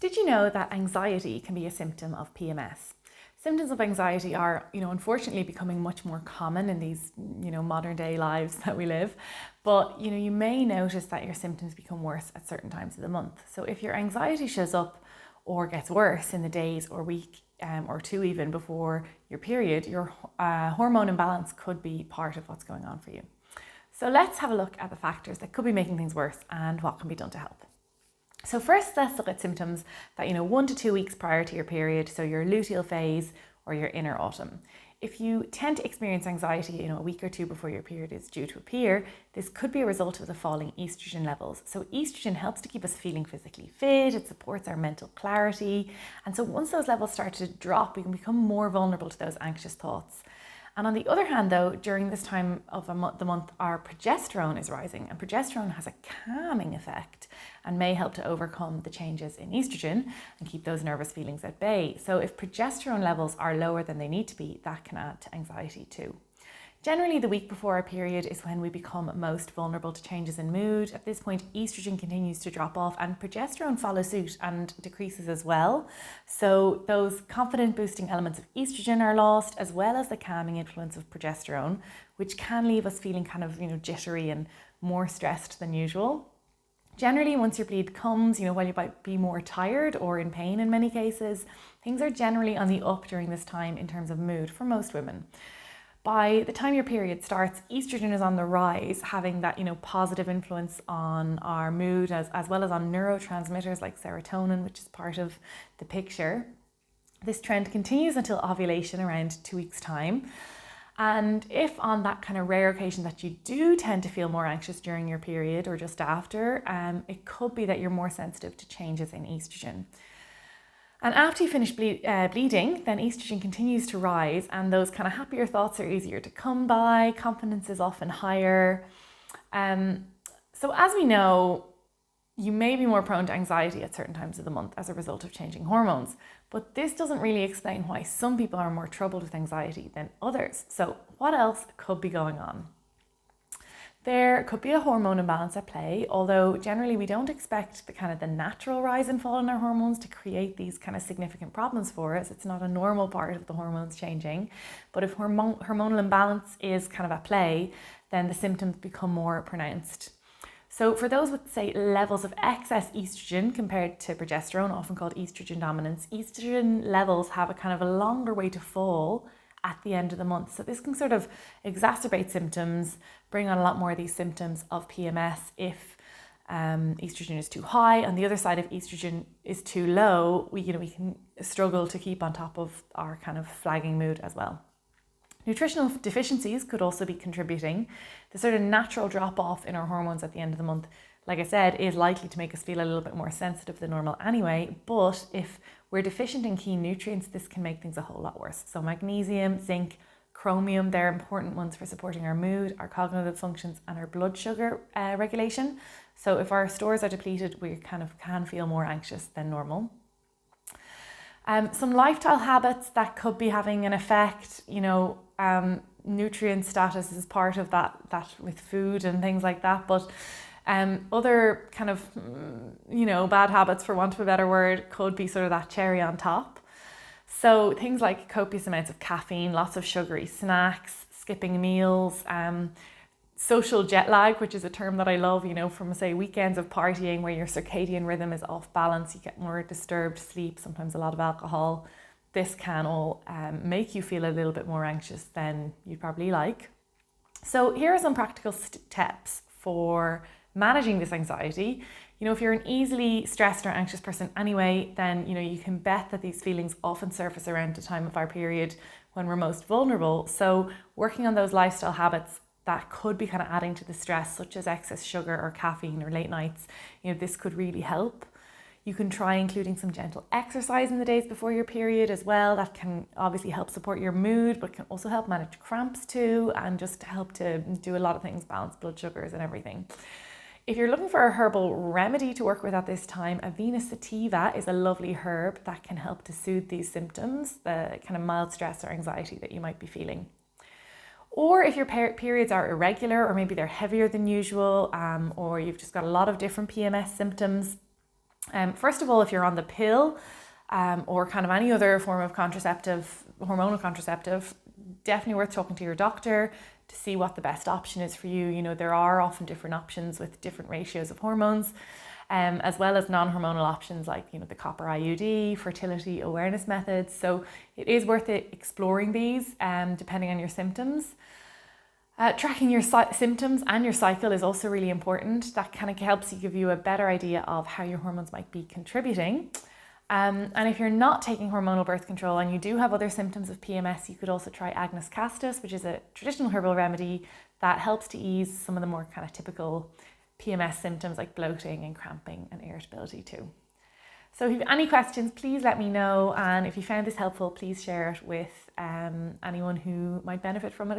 Did you know that anxiety can be a symptom of PMS? Symptoms of anxiety are, unfortunately becoming much more common in these, modern day lives that we live. But, you may notice that your symptoms become worse at certain times of the month. So if your anxiety shows up or gets worse in the days or week or two even before your period, your hormone imbalance could be part of what's going on for you. So let's have a look at the factors that could be making things worse and what can be done to help. So first, let's look at symptoms that, 1 to 2 weeks prior to your period, so your luteal phase or your inner autumn. If you tend to experience anxiety, a week or two before your period is due to appear, this could be a result of the falling estrogen levels. So estrogen helps to keep us feeling physically fit, it supports our mental clarity. And so once those levels start to drop, we can become more vulnerable to those anxious thoughts. And on the other hand, though, during this time of the month, our progesterone is rising, and progesterone has a calming effect and may help to overcome the changes in estrogen and keep those nervous feelings at bay. So if progesterone levels are lower than they need to be, that can add to anxiety too. Generally, the week before our period is when we become most vulnerable to changes in mood. At this point, estrogen continues to drop off and progesterone follows suit and decreases as well. So those confident boosting elements of estrogen are lost, as well as the calming influence of progesterone, which can leave us feeling kind of, jittery and more stressed than usual. Generally, once your bleed comes, while you might be more tired or in pain in many cases, things are generally on the up during this time in terms of mood for most women. By the time your period starts, estrogen is on the rise, having that, positive influence on our mood as well as on neurotransmitters like serotonin, which is part of the picture. This trend continues until ovulation around 2 weeks' time. And if on that kind of rare occasion that you do tend to feel more anxious during your period or just after, it could be that you're more sensitive to changes in estrogen. And after you finish bleeding, then estrogen continues to rise and those kind of happier thoughts are easier to come by, confidence is often higher. So as we know, you may be more prone to anxiety at certain times of the month as a result of changing hormones, but this doesn't really explain why some people are more troubled with anxiety than others. So what else could be going on? There could be a hormone imbalance at play, although generally we don't expect the natural rise and fall in our hormones to create these kind of significant problems for us. It's not a normal part of the hormones changing. But if hormonal imbalance is kind of at play, then the symptoms become more pronounced. So for those with, say, levels of excess estrogen compared to progesterone, often called estrogen dominance, estrogen levels have a kind of a longer way to fall at the end of the month. So this can sort of exacerbate symptoms, bring on a lot more of these symptoms of PMS if estrogen is too high. On the other side, if estrogen is too low, we can struggle to keep on top of our kind of flagging mood as well. Nutritional deficiencies could also be contributing. The sort of natural drop off in our hormones at the end of the month, like I said, is likely to make us feel a little bit more sensitive than normal anyway. But if we're deficient in key nutrients, this can make things a whole lot worse. So magnesium, zinc, chromium, they're important ones for supporting our mood, our cognitive functions, and our blood sugar regulation. So if our stores are depleted, we kind of can feel more anxious than normal. Some lifestyle habits that could be having an effect, nutrient status is part of that with food and things like that. But other kind of, bad habits, for want of a better word, could be sort of that cherry on top. So things like copious amounts of caffeine, lots of sugary snacks, skipping meals, social jet lag, which is a term that I love, from, say, weekends of partying where your circadian rhythm is off balance, you get more disturbed sleep, sometimes a lot of alcohol. This can all make you feel a little bit more anxious than you'd probably like. So here are some practical steps for managing this anxiety. If you're an easily stressed or anxious person anyway, then, you can bet that these feelings often surface around the time of our period when we're most vulnerable. So working on those lifestyle habits that could be kind of adding to the stress, such as excess sugar or caffeine or late nights, this could really help. You can try including some gentle exercise in the days before your period as well. That can obviously help support your mood, but can also help manage cramps too, and just help to do a lot of things, balance blood sugars and everything. If you're looking for a herbal remedy to work with at this time, Avena sativa is a lovely herb that can help to soothe these symptoms, the kind of mild stress or anxiety that you might be feeling. Or if your periods are irregular, or maybe they're heavier than usual, or you've just got a lot of different PMS symptoms, First of all, if you're on the pill or kind of any other form of contraceptive, hormonal contraceptive, definitely worth talking to your doctor to see what the best option is for you. You know, there are often different options with different ratios of hormones, as well as non-hormonal options like, you know, the copper IUD, fertility awareness methods. So it is worth it exploring these depending on your symptoms. Tracking your symptoms and your cycle is also really important. That kind of helps you give you a better idea of how your hormones might be contributing. And if you're not taking hormonal birth control and you do have other symptoms of PMS, you could also try Agnus castus, which is a traditional herbal remedy that helps to ease some of the more kind of typical PMS symptoms like bloating and cramping and irritability too. So if you have any questions, please let me know. And if you found this helpful, please share it with anyone who might benefit from it as well.